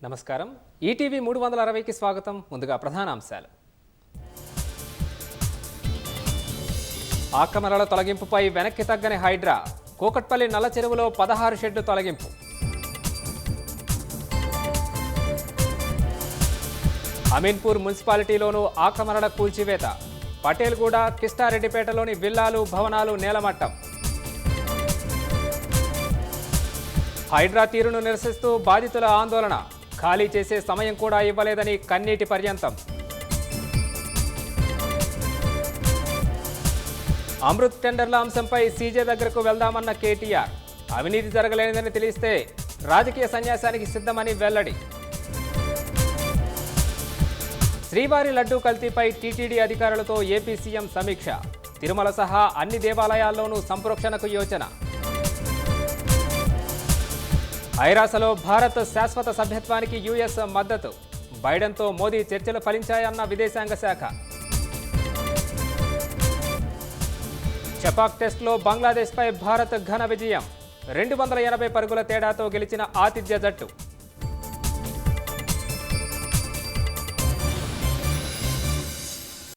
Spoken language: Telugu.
నమస్కారం. ఈటీవీ 360కి స్వాగతం. ముందుగా ప్రధాన అంశాలు. ఆక్రమణల తొలగింపుపై వెనక్కి తగ్గని హైడ్రా. కూకట్పల్లి నల్ల చెరువులో 16 షెడ్లు తొలగింపు. అమీన్పూర్ మున్సిపాలిటీలోనూ ఆక్రమణల కూల్చివేత. పటేల్గూడ, కిష్టారెడ్డిపేటలోని విల్లాలు, భవనాలు నేలమట్టం. హైడ్రా తీరును నిరసిస్తూ బాధితుల ఆందోళన. ఖాళీ చేసే సమయం కూడా ఇవ్వలేదని కన్నీటి పర్యంతం. అమృత్ టెండర్ల అంశంపై సీజే దగ్గరకు వెళ్దామన్న కేటీఆర్. అవినీతి జరగలేదని తెలిస్తే రాజకీయ సన్యాసానికి సిద్ధమని వెల్లడి. శ్రీవారి లడ్డూ కల్తీపై టీటీడీ అధికారులతో ఏపీ సీఎం సమీక్ష. తిరుమల సహా అన్ని దేవాలయాల్లోనూ సంప్రోక్షణకు యోచన. ఐరాసలో భారత్ శాశ్వత సభ్యత్వానికి యూఎస్ మద్దతు. బైడెన్తో మోదీ చర్చలు ఫలించాయన్న విదేశాంగ శాఖ. చెపాక్ టెస్ట్లో బంగ్లాదేశ్పై భారత్ ఘన విజయం. 280 పరుగుల తేడాతో గెలిచిన ఆతిథ్య జట్టు.